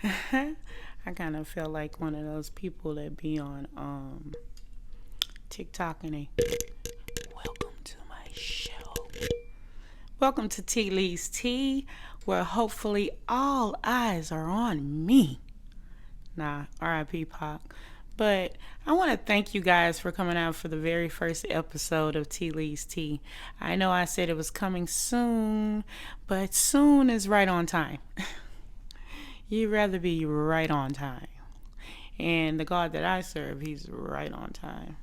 I kind of feel like one of those people that be on TikTok and they, welcome to my show. Welcome to Tea Lee's Tea, where hopefully all eyes are on me. Nah, R.I.P. Pac. But I want to thank you guys for coming out for the very first episode of Tea Lee's Tea. I know I said it was coming soon, but soon is right on time. You'd rather be right on time. And the God that I serve, he's right on time.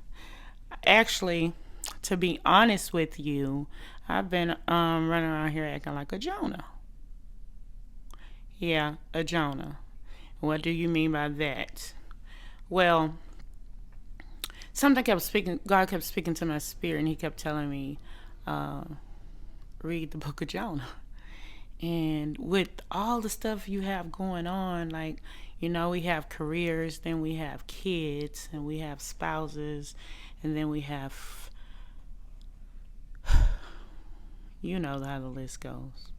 Actually, to be honest with you, I've been running around here acting like a Jonah. Yeah, a Jonah. What do you mean by that? Well, something kept speaking. God kept speaking to my spirit, and He kept telling me, uh, read the book of Jonah. And with all the stuff you have going on, like, we have careers, then we have kids, and we have spouses, and then we have, how the list goes.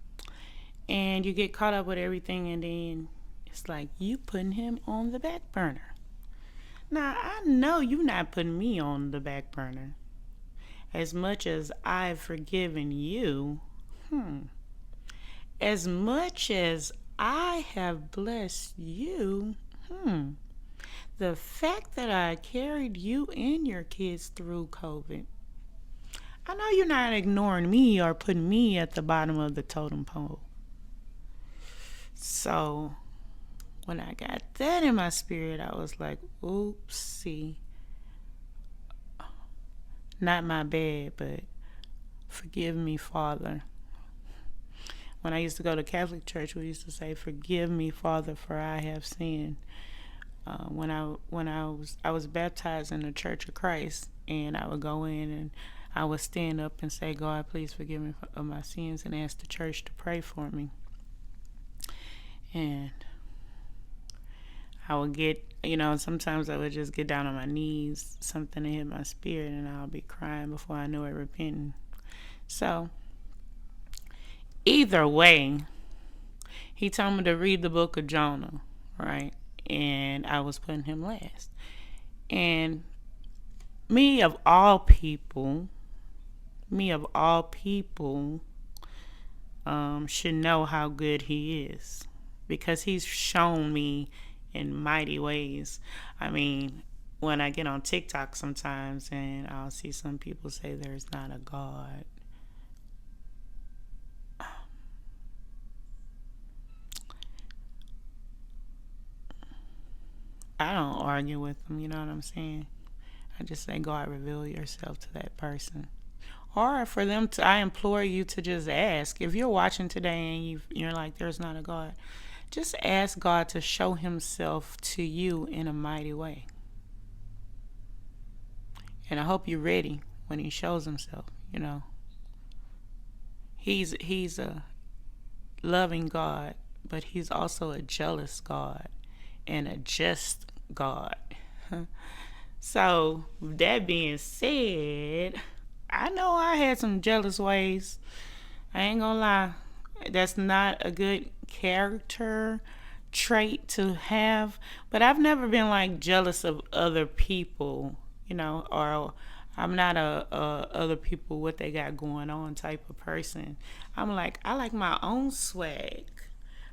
And you get caught up with everything, and then it's like you putting him on the back burner. Now, I know you're not putting me on the back burner. As much as I've forgiven you, as much as I have blessed you, the fact that I carried you and your kids through COVID, I know you're not ignoring me or putting me at the bottom of the totem pole. So, when I got that in my spirit, I was like, oopsie. Not my bad, but forgive me, Father. When I used to go to Catholic church, we used to say, "Forgive me, Father, for I have sinned." When I was baptized in the Church of Christ, and I would go in and I would stand up and say, "God, please forgive me of my sins," and ask the church to pray for me. And I would get, sometimes I would just get down on my knees, something to hit my spirit, and I'll be crying before I know it, repenting. So, either way, he told me to read the book of Jonah, right? And I was putting him last. And me of all people, should know how good he is, because he's shown me in mighty ways. I mean, when I get on TikTok sometimes and I'll see some people say there's not a God. I don't argue with them, you know what I'm saying? I just say, God, reveal yourself to that person. Or for them to, I implore you to just ask. If you're watching today and you're like, there's not a God, just ask God to show himself to you in a mighty way. And I hope you're ready when he shows himself, He's a loving God, but he's also a jealous God and a just God. So, with that being said, I know I had some jealous ways. I ain't gonna lie. That's not a good character trait to have. But I've never been like jealous of other people, or I'm not a other people what they got going on type of person. I'm like, I like my own swag.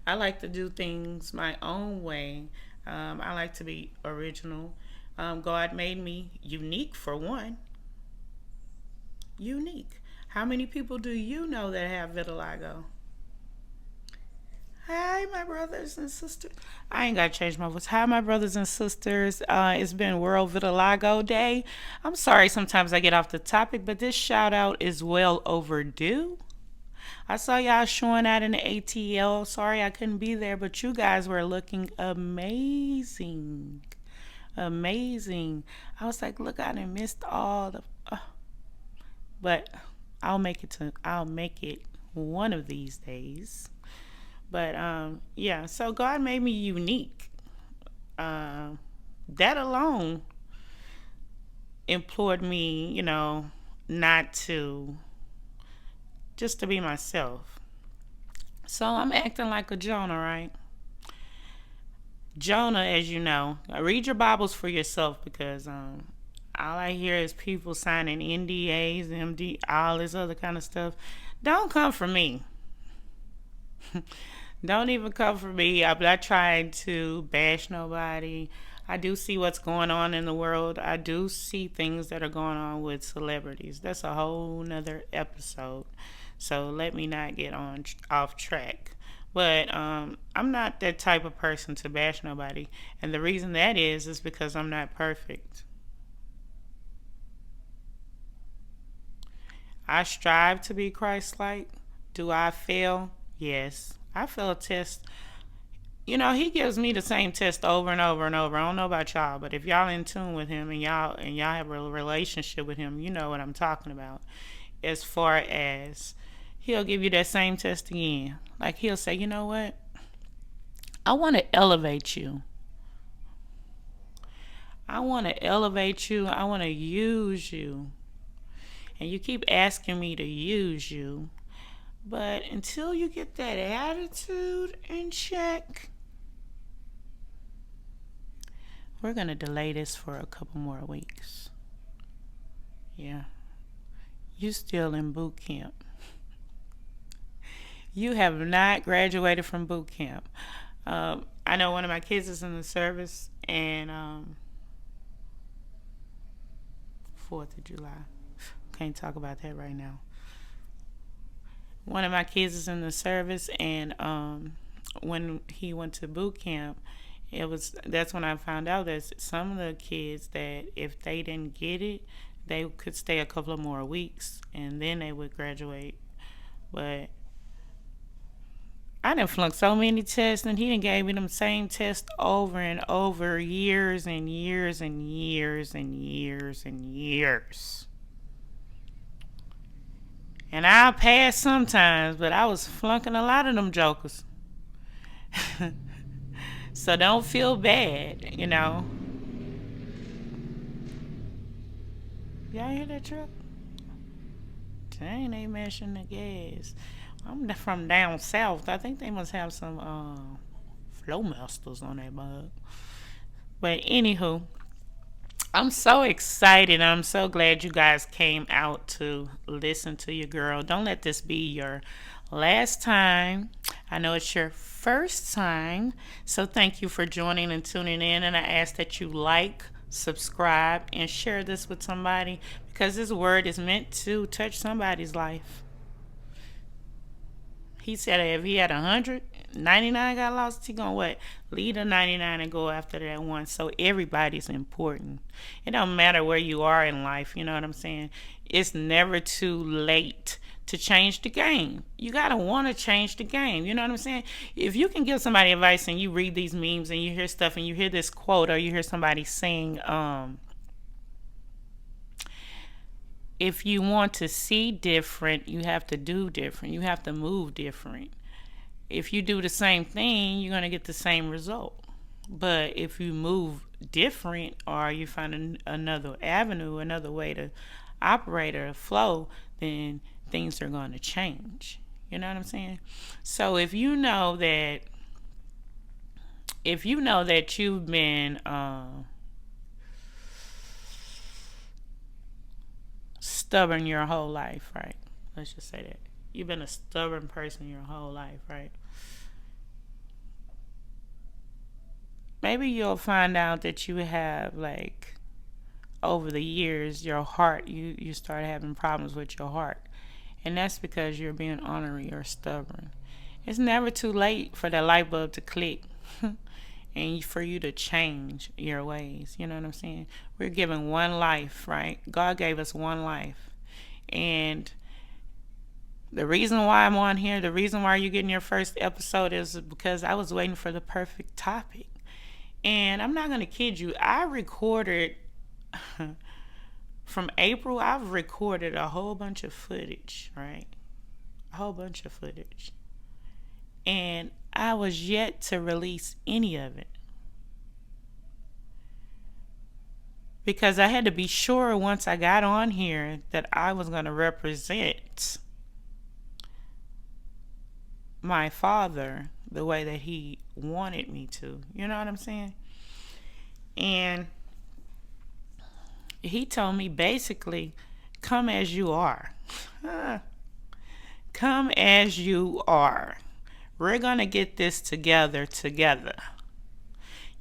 I like to do things my own way. I like to be original. God made me unique for one. Unique. How many people do you know that have vitiligo? Hi, my brothers and sisters. I ain't got to change my voice. Hi, my brothers and sisters. It's been World Vitiligo Day. I'm sorry sometimes I get off the topic, but this shout out is well overdue. I saw y'all showing out in the ATL. Sorry I couldn't be there, but you guys were looking amazing. Amazing. I was like, look, I done missed all the. But I'll make it one of these days. But yeah, so God made me unique. That alone implored me, not to, just to be myself. So I'm acting like a Jonah, right? Jonah, as you know, read your Bibles for yourself because all I hear is people signing NDAs, MD, all this other kind of stuff. Don't come for me. Don't even come for me. I'm not trying to bash nobody. I do see what's going on in the world. I do see things that are going on with celebrities. That's a whole nother episode. So let me not get on off track. But I'm not that type of person to bash nobody. And the reason that is because I'm not perfect. I strive to be Christ-like. Do I fail? Yes. I fail a test. You know, he gives me the same test over and over and over. I don't know about y'all, but if y'all in tune with him and y'all have a relationship with him, you know what I'm talking about. As far as he'll give you that same test again. Like he'll say, you know what? I want to elevate you. I want to elevate you. I want to use you. And you keep asking me to use you. But until you get that attitude in check, we're going to delay this for a couple more weeks. Yeah. You still in boot camp. You have not graduated from boot camp. I know one of my kids is in the service, and 4th of July. Can't talk about that right now. One of my kids is in the service, and when he went to boot camp, that's when I found out that some of the kids that if they didn't get it, they could stay a couple of more weeks and then they would graduate. But I done flunked so many tests, and he done gave me them same tests over and over, years and years and years and years and years. And I'll pass sometimes, but I was flunking a lot of them jokers. So don't feel bad, you know. Y'all hear that truck? Dang, they mashing the gas. I'm from down south. I think they must have some Flowmasters on that bug. But anywho, I'm so excited. I'm so glad you guys came out to listen to your girl. Don't let this be your last time. I know it's your first time. So thank you for joining and tuning in. And I ask that you like, subscribe, and share this with somebody because this word is meant to touch somebody's life. He said if he had 199 got lost, he gonna what? Leave the 99 and go after that one. So everybody's important. It don't matter where you are in life, you know what I'm saying? It's never too late to change the game. You gotta want to change the game, you know what I'm saying? If you can give somebody advice and you read these memes and you hear stuff and you hear this quote or you hear somebody saying, if you want to see different, you have to do different. You have to move different. If you do the same thing, you're going to get the same result. But if you move different or you find another avenue, another way to operate or flow, then things are going to change. You know what I'm saying? So if you know that you've been stubborn your whole life, right? Let's just say that. You've been a stubborn person your whole life, right? Maybe you'll find out that you have, like, over the years, your heart, you start having problems with your heart. And that's because you're being ornery or stubborn. It's never too late for that light bulb to click and for you to change your ways. You know what I'm saying? We're given one life, right? God gave us one life. And the reason why I'm on here, the reason why you're getting your first episode is because I was waiting for the perfect topic. And I'm not going to kid you. I recorded, from April, I've recorded a whole bunch of footage, right? A whole bunch of footage. And I was yet to release any of it. Because I had to be sure once I got on here that I was going to represent my father the way that he wanted me to. You know what I'm saying? And he told me basically, come as you are. Come as you are. We're going to get this together.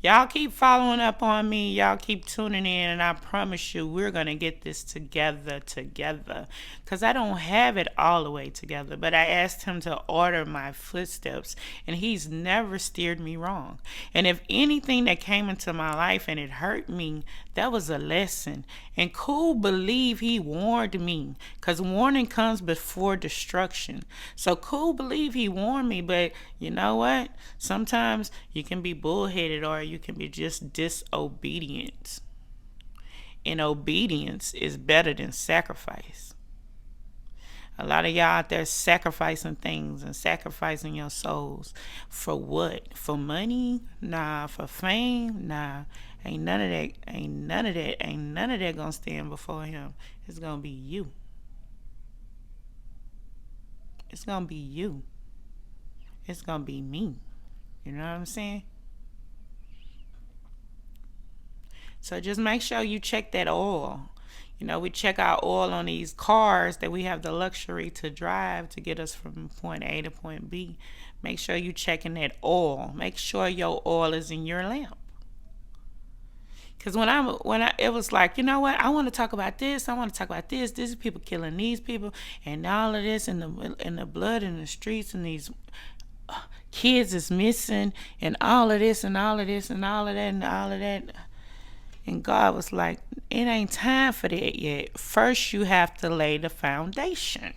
Y'all keep following up on me. Y'all keep tuning in, and I promise you, we're going to get this together. Because I don't have it all the way together, but I asked him to order my footsteps, and he's never steered me wrong. And if anything that came into my life and it hurt me, that was a lesson. And cool believe he warned me, because warning comes before destruction. So cool believe he warned me, but you know what? Sometimes you can be bullheaded or you can be just disobedient. And obedience is better than sacrifice. A lot of y'all out there sacrificing things and sacrificing your souls. For what? For money? Nah. For fame? Nah. Ain't none of that gonna stand before him. It's gonna be you. It's gonna be you. It's gonna be me. You know what I'm saying? So just make sure you check that oil. You know, we check our oil on these cars that we have the luxury to drive to get us from point A to point B. Make sure you checking that oil. Make sure your oil is in your lamp. Because it was like, you know what? I want to talk about this. I want to talk about this. This is people killing these people and all of this, and the blood in the streets, and these kids is missing, and all of this and all of this and all of that and all of that. And God was like, it ain't time for that yet. First, you have to lay the foundation.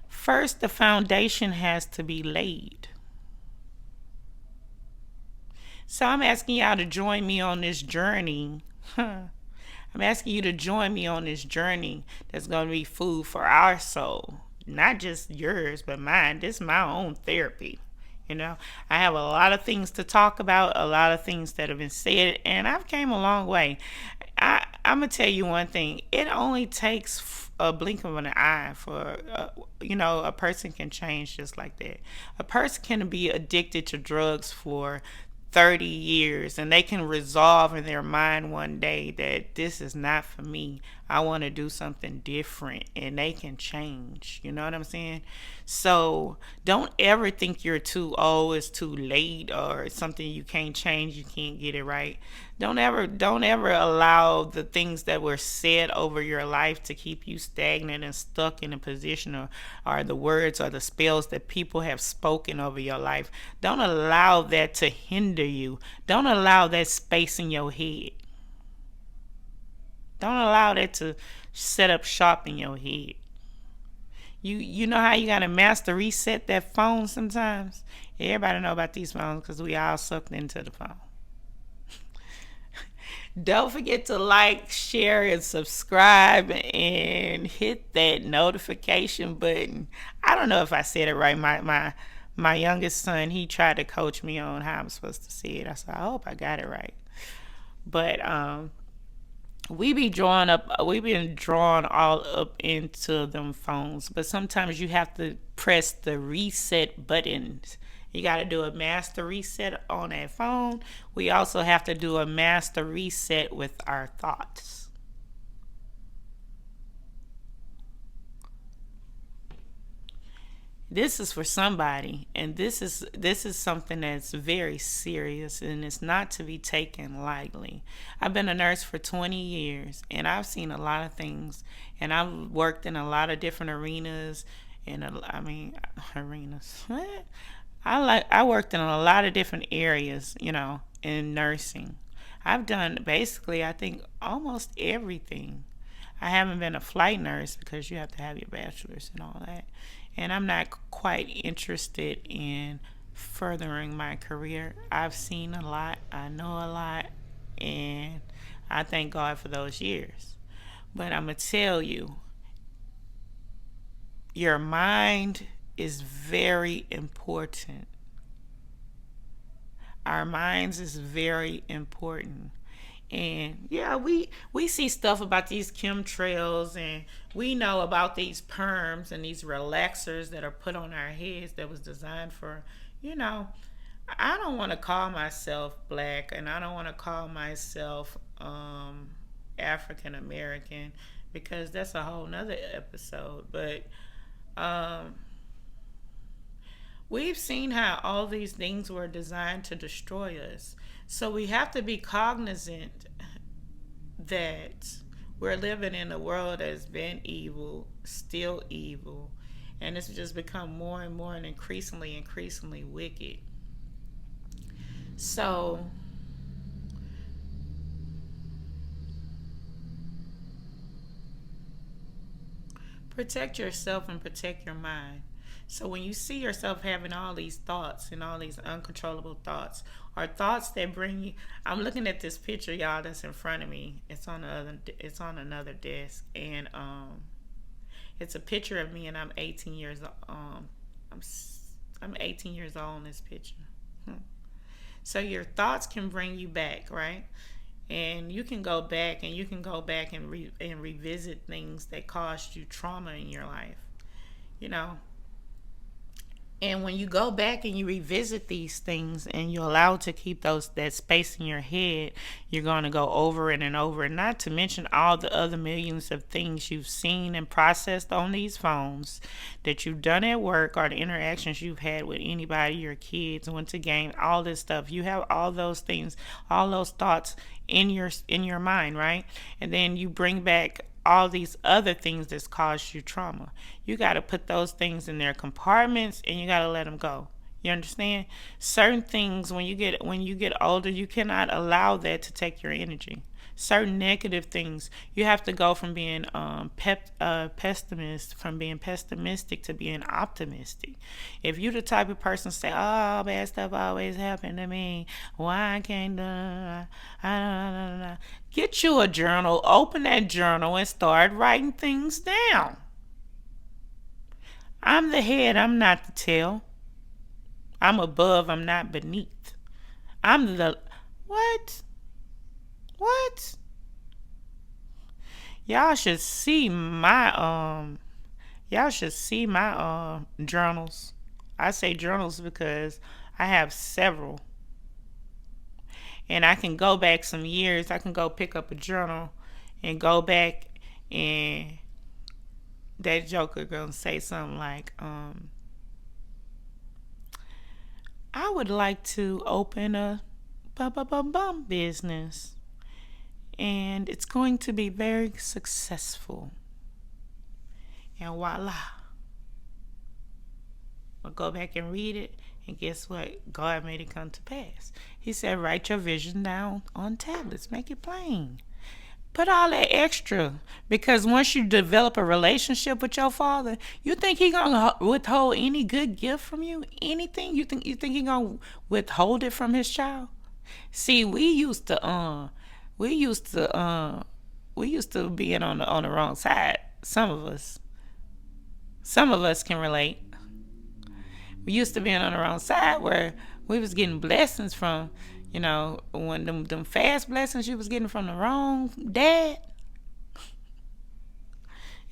First, the foundation has to be laid. So I'm asking y'all to join me on this journey. I'm asking you to join me on this journey that's going to be food for our soul. Not just yours, but mine. This is my own therapy. You know, I have a lot of things to talk about, a lot of things that have been said, and I've came a long way. I'm going to tell you one thing. It only takes a blink of an eye for, a person can change just like that. A person can be addicted to drugs for 30 years and they can resolve in their mind one day that this is not for me. I want to do something different, and they can change. You know what I'm saying? So don't ever think you're too old, it's too late, or it's something you can't change, you can't get it right. Don't ever allow the things that were said over your life to keep you stagnant and stuck in a position, or the words or the spells that people have spoken over your life. Don't allow that to hinder you. Don't allow that space in your head. Don't allow that to set up shop in your head. You know how you gotta master reset that phone sometimes? Everybody know about these phones because we all sucked into the phone. Don't forget to like, share, and subscribe, and hit that notification button. I don't know if I said it right. My youngest son, he tried to coach me on how I'm supposed to say it. I said, I hope I got it right. But we've been drawn all up into them phones, but sometimes you have to press the reset buttons. You got to do a master reset on that phone. We also have to do a master reset with our thoughts. This is for somebody, and this is something that's very serious, and it's not to be taken lightly. I've been a nurse for 20 years, and I've seen a lot of things, and I've worked in a lot of different arenas, arenas. I worked in a lot of different areas, in nursing. I've done basically, I think, almost everything. I haven't been a flight nurse because you have to have your bachelor's and all that. And I'm not quite interested in furthering my career. I've seen a lot, I know a lot, and I thank God for those years. But I'm going to tell you, your mind is very important. Our minds is very important. And yeah, we see stuff about these chemtrails, and we know about these perms and these relaxers that are put on our heads that was designed for, you know, I don't want to call myself black, and I don't want to call myself African American, because that's a whole nother episode. But um, we've seen how all these things were designed to destroy us. So we have to be cognizant that we're living in a world that's been evil, still evil, and it's just become more and more and increasingly wicked. So protect yourself and protect your mind. So when you see yourself having all these thoughts and all these uncontrollable thoughts, or thoughts that bring you, I'm looking at this picture, y'all, that's in front of me. It's on another desk, and it's a picture of me, and I'm 18 years I'm I'm 18 years old in this picture. So your thoughts can bring you back, right? And you can go back, and and revisit things that caused you trauma in your life, you know. And when you go back and you revisit these things, and you allow to keep those that space in your head, you're going to go over it and over, and not to mention all the other millions of things you've seen and processed on these phones, that you've done at work, or the interactions you've had with anybody, your kids, went to games, all this stuff. You have all those things, all those thoughts in your mind, right? And then you bring back all these other things that's caused you trauma. You got to put those things in their compartments, and you got to let them go. You understand? Certain things, when you get older, you cannot allow that to take your energy. Certain negative things, you have to go from being pessimistic to being optimistic. If you're the type of person say, "Oh, bad stuff always happen to me. Why I can't get you a journal, open that journal, and start writing things down. I'm the head, I'm not the tail. I'm above, I'm not beneath. I'm the what? What? Y'all should see my journals. I say journals because I have several. And I can go back some years. I can go pick up a journal and go back, and that joker gonna say something like, I would like to open a business, and it's going to be very successful. And voila. I'll go back and read it, and guess what? God made it come to pass. He said, write your vision down on tablets, make it plain. Put all that extra, because once you develop a relationship with your father, you think he gonna withhold any good gift from you? Anything? You think he gonna withhold it from his child? See, we used to being on the wrong side. Some of us can relate. We used to being on the wrong side, where we was getting blessings from, when them fast blessings you was getting from the wrong dad.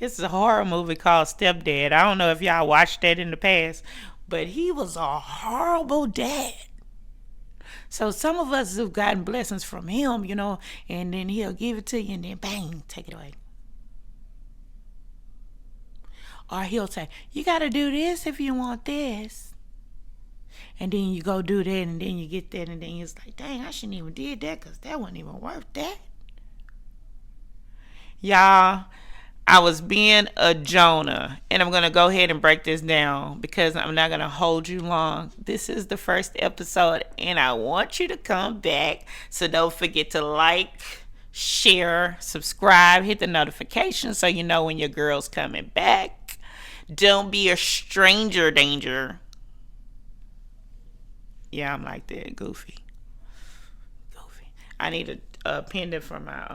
It's a horror movie called Stepdad. I don't know if y'all watched that in the past, but he was a horrible dad. So some of us have gotten blessings from him, and then he'll give it to you, and then bang, take it away. Or he'll say, you got to do this if you want this. And then you go do that, and then you get that, and then it's like, dang, I shouldn't even did that, because that wasn't even worth that. Y'all, I was being a Jonah, and I'm going to go ahead and break this down, because I'm not going to hold you long. This is the first episode, and I want you to come back. So don't forget to like, share, subscribe, hit the notification so you know when your girl's coming back. Don't be a stranger danger. Yeah, I'm like that, goofy. I need a pendant for my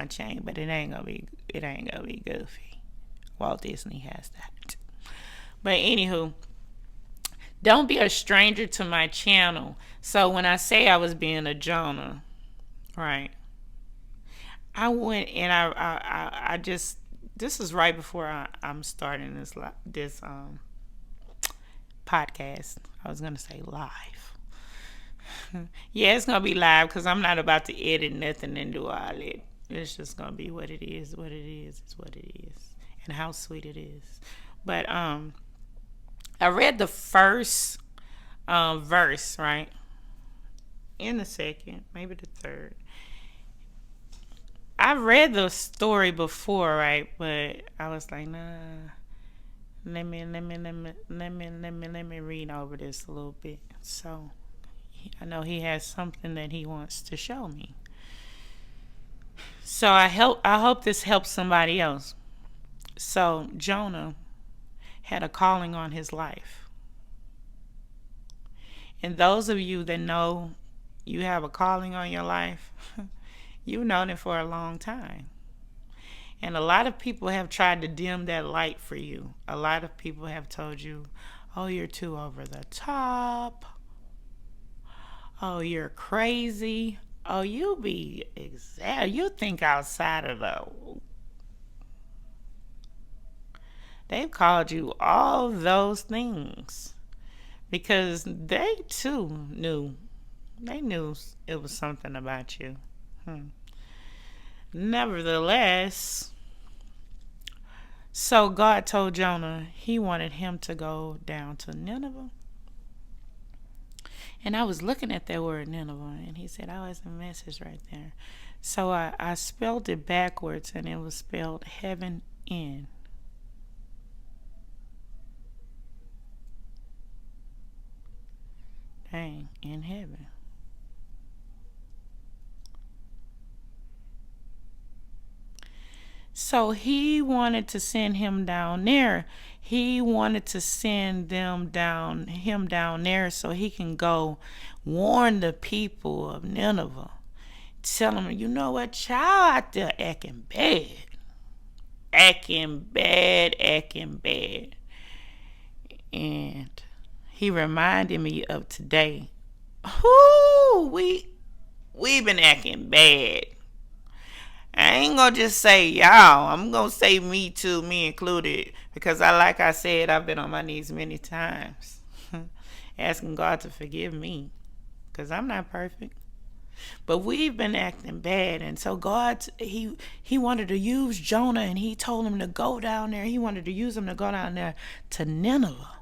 chain, but it ain't gonna be goofy. Walt Disney has that. But anywho, Don't be a stranger to my channel. So when I say I was being a Jonah, right? I went and I just, this is right before I'm starting this podcast. I was gonna say live. Yeah, it's gonna be live because I'm not about to edit nothing and do all that. It's just gonna be what it is. What it is is what it is, and how sweet it is. But I read the first verse, right, in the second, maybe the third. I read the story before, right, but I was like, nah. Let me read over this a little bit. So I know he has something that he wants to show me. So I hope this helps somebody else. So Jonah had a calling on his life. And those of you that know you have a calling on your life, you've known it for a long time. And a lot of people have tried to dim that light for you. A lot of people have told you, oh, you're too over the top. Oh, you're crazy. Oh, you think outside of the. They've called you all those things because they too knew. They knew it was something about you. Nevertheless, so God told Jonah he wanted him to go down to Nineveh. And I was looking at that word Nineveh, and he said, oh, it's a message right there. So I spelled it backwards, and it was spelled heaven in. Dang, in heaven. So he wanted to send him down there. He wanted to send him down there so he can go warn the people of Nineveh. Tell them, you know what, y'all out there acting bad. Acting bad. And he reminded me of today. We've been acting bad. I ain't gonna just say y'all. I'm gonna say me too, me included, because like I said, I've been on my knees many times, asking God to forgive me, because I'm not perfect. But we've been acting bad, and so God, he wanted to use Jonah, and he told him to go down there. He wanted to use him to go down there to Nineveh.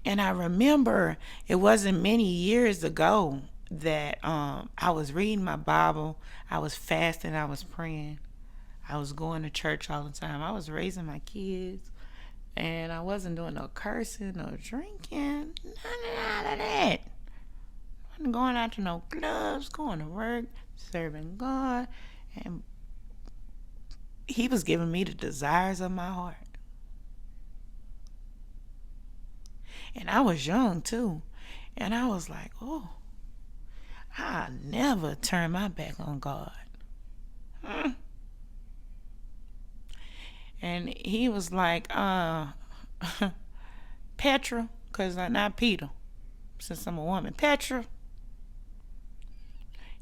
And I remember it wasn't many years ago that I was reading my Bible, I was fasting, I was praying, I was going to church all the time, I was raising my kids, and I wasn't doing no cursing, no drinking, none of that. I wasn't going out to no clubs, going to work, serving God, and he was giving me the desires of my heart. And I was young too. And I was like, oh, I'll never turn my back on God. And he was like, Petra, because I'm not Peter, since I'm a woman. Petra,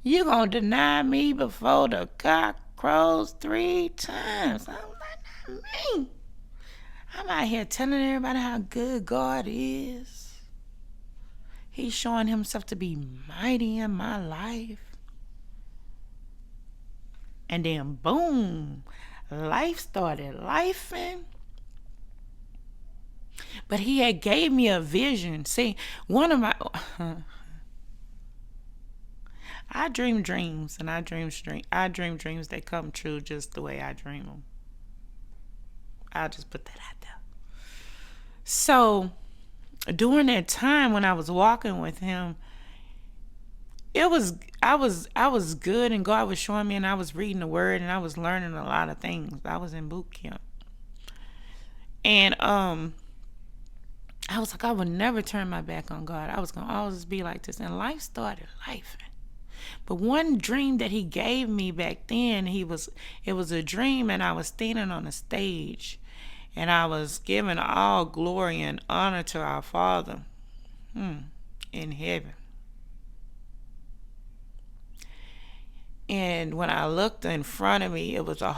you going to deny me before the cock crows 3 times. I was like, not me. I'm out here telling everybody how good God is. He's showing himself to be mighty in my life. And then boom, life started lifing. But he had gave me a vision. See, one of my I dream dreams, and I dream dreams that come true just the way I dream them. I'll just put that out there. So during that time when I was walking with him, I was good, and God was showing me, and I was reading the word, and I was learning a lot of things. I was in boot camp. And I was like, I would never turn my back on God. I was gonna always be like this. And life started life. But one dream that he gave me back then, it was a dream, and I was standing on a stage, And I was giving all glory and honor to our Father in heaven. And when I looked in front of me, it was a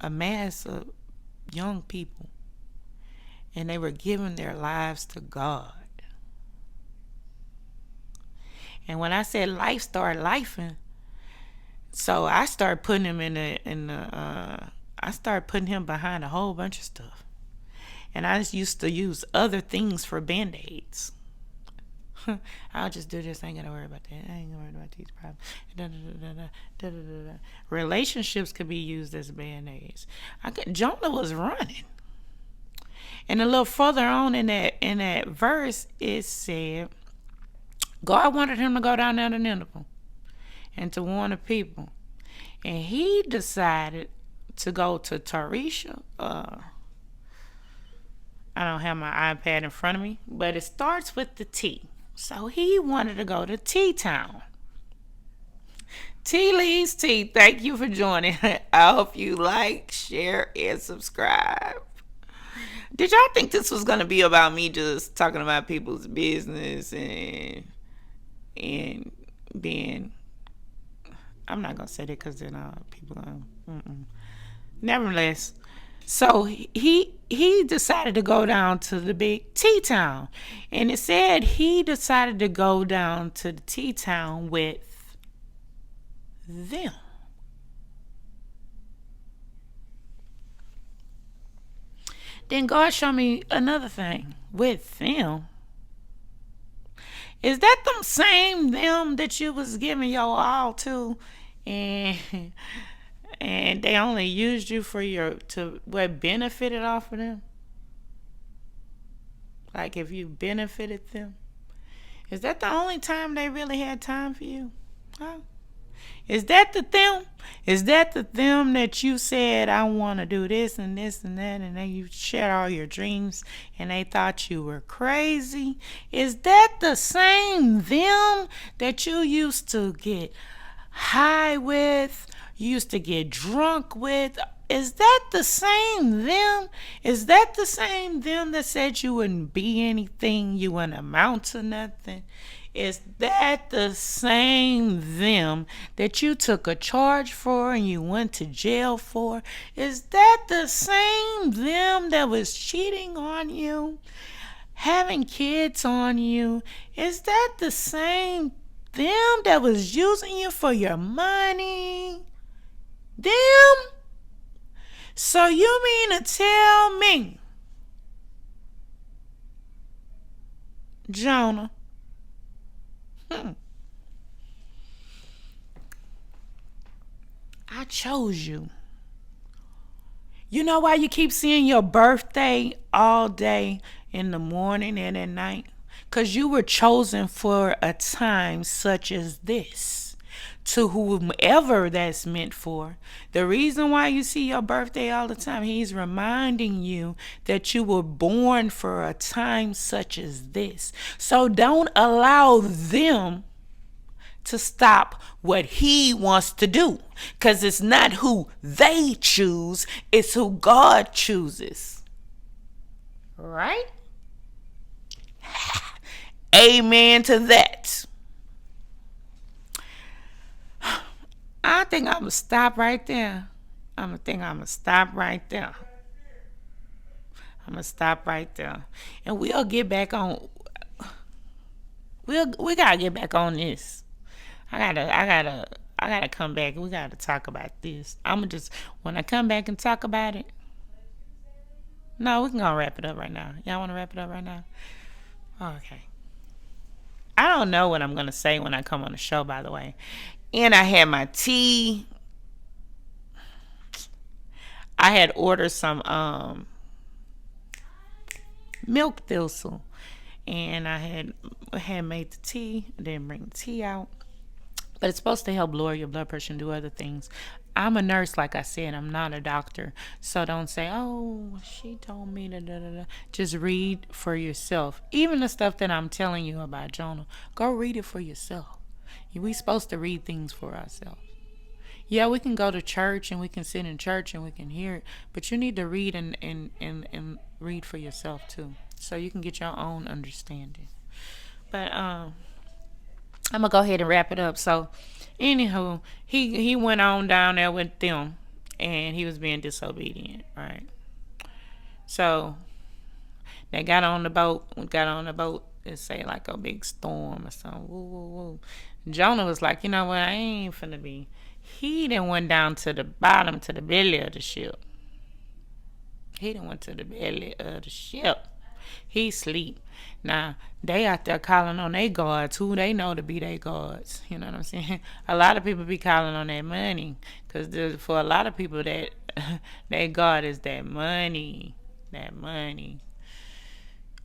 a mass of young people. And they were giving their lives to God. And when I said life started lifing, so I started putting him I started putting him behind a whole bunch of stuff. And I just used to use other things for band-aids. I'll just do this. I ain't got to worry about that. I ain't going to worry about these problems. Relationships could be used as band-aids. Jonah was running. And a little further on in that verse, it said, God wanted him to go down there to Nineveh and to warn the people. And he decided to go to Tarisha. I don't have my iPad in front of me, but it starts with the T. So he wanted to go to T-Town. T Lee's T, thank you for joining. I hope you like, share, and subscribe. Did y'all think this was going to be about me just talking about people's business and being... I'm not going to say that because then people are... Nevertheless... So he decided to go down to the big T-Town. And it said he decided to go down to the T-Town with them. Then God showed me another thing. With them. Is that them same them that you was giving your all to? And they only used you for what benefited off of them? Like if you benefited them? Is that the only time they really had time for you? Huh? Is that the them? Is that the them that you said, I want to do this and this and that, and then you shared all your dreams and they thought you were crazy? Is that the same them that you used to get high with? You used to get drunk with? Is that the same them? Is that the same them that said you wouldn't be anything, you wouldn't amount to nothing? Is that the same them that you took a charge for and you went to jail for? Is that the same them that was cheating on you, having kids on you? Is that the same them that was using you for your money? Them? So you mean to tell me, Jonah, I chose you. You know why you keep seeing your birthday all day in the morning and at night? Because you were chosen for a time such as this. To whomever that's meant for. The reason why you see your birthday all the time, he's reminding you that you were born for a time such as this. So don't allow them to stop what he wants to do. Because it's not who they choose, it's who God chooses. Right? Amen to that. I think I'm going to stop right there. I'm going to stop right there. And we'll get back on. We got to get back on this. I gotta come back. We got to talk about this. When I come back and talk about it. No, we can go wrap it up right now. Y'all want to wrap it up right now? Okay. I don't know what I'm going to say when I come on the show, by the way. And I had my tea. I had ordered some milk thistle. And I had made the tea. I didn't bring the tea out. But it's supposed to help lower your blood pressure and do other things. I'm a nurse, like I said. I'm not a doctor. So don't say, oh, she told me to. Just read for yourself. Even the stuff that I'm telling you about Jonah, go read it for yourself. We supposed to read things for ourselves. Yeah, we can go to church and we can sit in church and we can hear it, but you need to read and read for yourself too, so you can get your own understanding. But I'm gonna go ahead and wrap it up. So, anywho, he went on down there with them, and he was being disobedient, right? So they got on the boat. It say like a big storm or something. Woo, woo, woo. Jonah was like, you know what? I ain't finna be. He then went down to the bottom, to the belly of the ship. He done went to the belly of the ship. He sleep. Now, they out there calling on their gods, who they know to be their gods. You know what I'm saying? A lot of people be calling on their money. Because for a lot of people, that their God is that money. That money.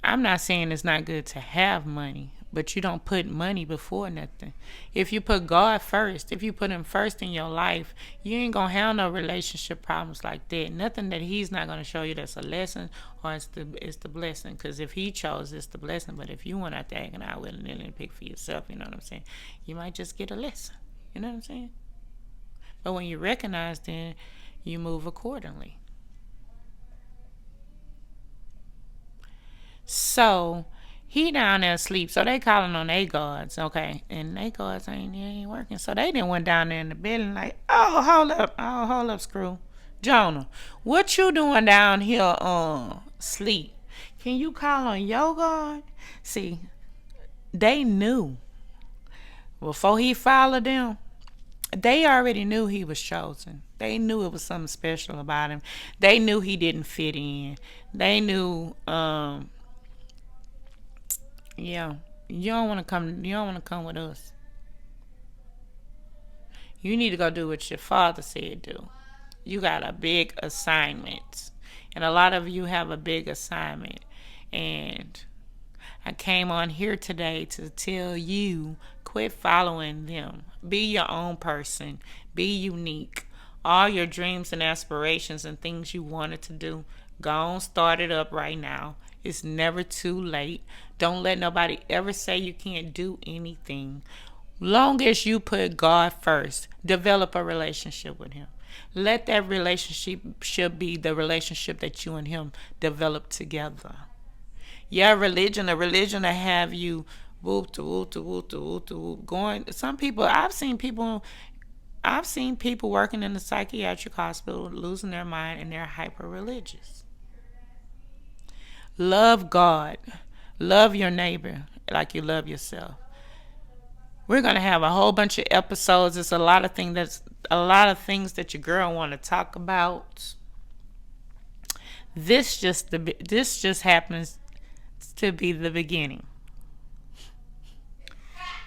I'm not saying it's not good to have money, but you don't put money before nothing. If you put God first, if you put Him first in your life, you ain't gonna have no relationship problems like that. Nothing that He's not gonna show you that's a lesson or it's the blessing. Because if He chose, it's the blessing. But if you went out there and out willy nilly and pick for yourself, you know what I'm saying? You might just get a lesson. You know what I'm saying? But when you recognize, then you move accordingly. So he down there asleep. So they calling on their gods, okay? And they gods ain't working. So they didn't went down there in the building like, oh hold up, screw, Jonah, what you doing down here? Sleep. Can you call on your God? See, they knew before he followed them. They already knew he was chosen. They knew it was something special about him. They knew he didn't fit in. They knew yeah, you don't want to come. You don't want to come with us. You need to go do what your father said do. You got a big assignment, and a lot of you have a big assignment. And I came on here today to tell you, quit following them. Be your own person. Be unique. All your dreams and aspirations and things you wanted to do, go on, start it up right now. It's never too late. Don't let nobody ever say you can't do anything. Long as you put God first, develop a relationship with Him. Let that relationship should be the relationship that you and Him develop together. Yeah, a religion to have you whoop to whoop to whoop to whoop to whoop going. Some people, I've seen people working in the psychiatric hospital losing their mind and they're hyper religious. Love God. Love your neighbor like you love yourself. We're gonna have a whole bunch of episodes. It's a lot of things that your girl want to talk about. This just happens to be the beginning.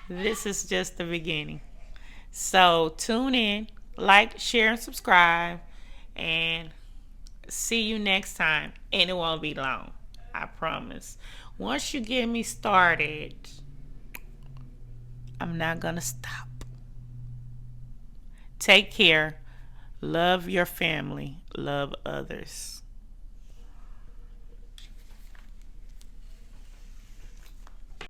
This is just the beginning. So tune in, like, share, and subscribe, and see you next time. And it won't be long. I promise. Once you get me started, I'm not gonna stop. Take care. Love your family. Love others.